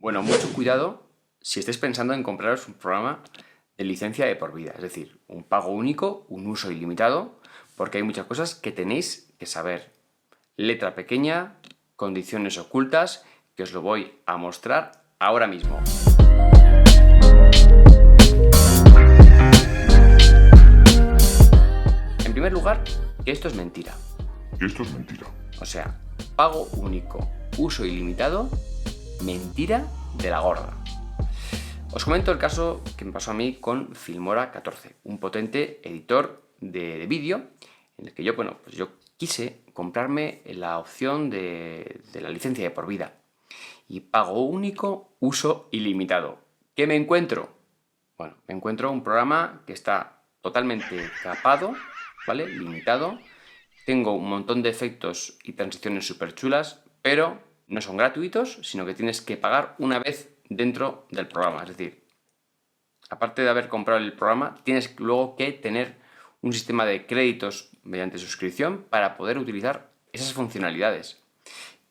Bueno, mucho cuidado si estáis pensando en compraros un programa de licencia de por vida, es decir, un pago único, un uso ilimitado, porque hay muchas cosas que tenéis que saber. Letra pequeña, condiciones ocultas, que os lo voy a mostrar ahora mismo. En primer lugar, que esto es mentira. O sea, pago único, uso ilimitado, mentira de la gorda. Os comento el caso que me pasó a mí con Filmora 14, un potente editor de vídeo en el que yo quise comprarme la opción de la licencia de por vida y pago único, uso ilimitado. ¿Qué me encuentro? Bueno, me encuentro un programa que está totalmente capado, ¿vale? Limitado. Tengo un montón de efectos y transiciones súper chulas, pero no son gratuitos, sino que tienes que pagar una vez dentro del programa. Es decir, aparte de haber comprado el programa, tienes luego que tener un sistema de créditos mediante suscripción para poder utilizar esas funcionalidades.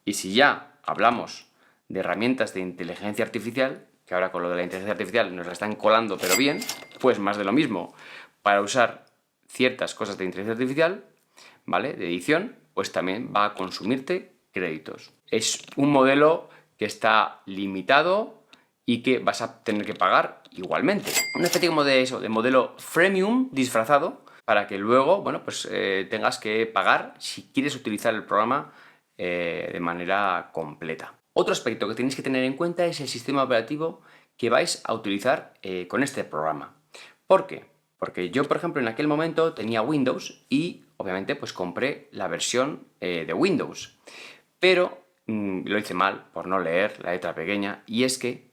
Y si ya hablamos de herramientas de inteligencia artificial, que ahora con lo de la inteligencia artificial nos la están colando pero bien, pues más de lo mismo. Para usar ciertas cosas de inteligencia artificial, ¿vale?, de edición, pues también va a consumirte créditos. Es un modelo que está limitado y que vas a tener que pagar igualmente. Una especie como de modelo freemium disfrazado para que luego, tengas que pagar si quieres utilizar el programa de manera completa. Otro aspecto que tenéis que tener en cuenta es el sistema operativo que vais a utilizar con este programa. ¿Por qué? Porque yo, por ejemplo, en aquel momento tenía Windows y, obviamente, pues compré la versión de Windows. Pero lo hice mal por no leer la letra pequeña, y es que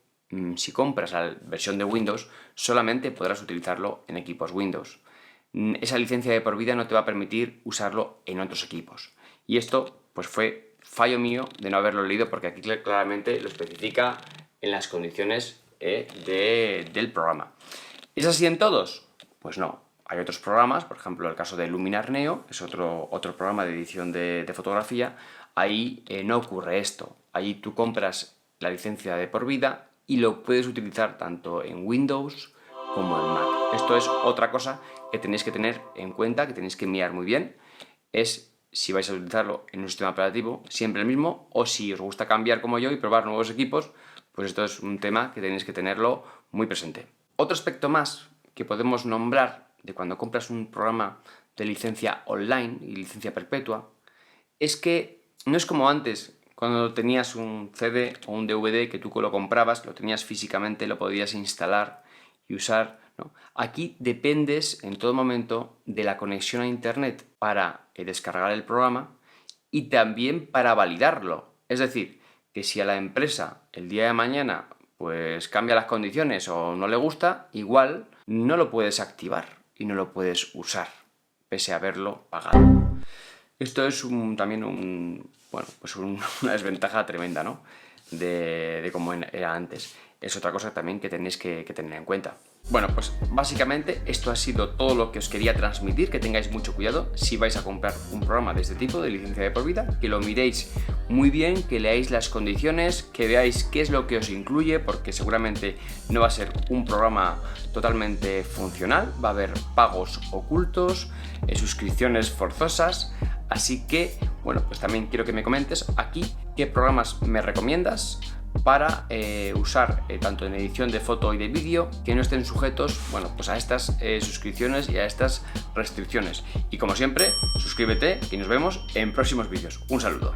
si compras la versión de Windows solamente podrás utilizarlo en equipos Windows. Esa licencia de por vida no te va a permitir usarlo en otros equipos. Y esto pues fue fallo mío de no haberlo leído, porque aquí claramente lo especifica en las condiciones del programa. ¿Es así en todos? Pues no. Hay otros programas, por ejemplo el caso de Luminar Neo, es otro programa de edición de fotografía. Ahí no ocurre esto. Ahí tú compras la licencia de por vida y lo puedes utilizar tanto en Windows como en Mac. Esto es otra cosa que tenéis que tener en cuenta, que tenéis que mirar muy bien, es si vais a utilizarlo en un sistema operativo siempre el mismo, o si os gusta cambiar como yo y probar nuevos equipos, pues esto es un tema que tenéis que tenerlo muy presente. Otro aspecto más que podemos nombrar de cuando compras un programa de licencia online y licencia perpetua es que no es como antes, cuando tenías un CD o un DVD que tú lo comprabas, lo tenías físicamente, lo podías instalar y usar, ¿no? Aquí dependes en todo momento de la conexión a internet para descargar el programa y también para validarlo. Es decir, que si a la empresa el día de mañana pues cambia las condiciones o no le gusta, igual no lo puedes activar y no lo puedes usar, pese a haberlo pagado. Esto es también una desventaja tremenda, ¿no?, de cómo era antes. Es otra cosa también que tenéis que tener en cuenta. Bueno, pues básicamente esto ha sido todo lo que os quería transmitir, que tengáis mucho cuidado si vais a comprar un programa de este tipo, de licencia de por vida, que lo miréis muy bien, que leáis las condiciones, que veáis qué es lo que os incluye, porque seguramente no va a ser un programa totalmente funcional, va a haber pagos ocultos, suscripciones forzosas. Así que, pues también quiero que me comentes aquí qué programas me recomiendas para usar tanto en edición de foto y de vídeo, que no estén sujetos a estas suscripciones y a estas restricciones. Y como siempre, suscríbete y nos vemos en próximos vídeos. Un saludo.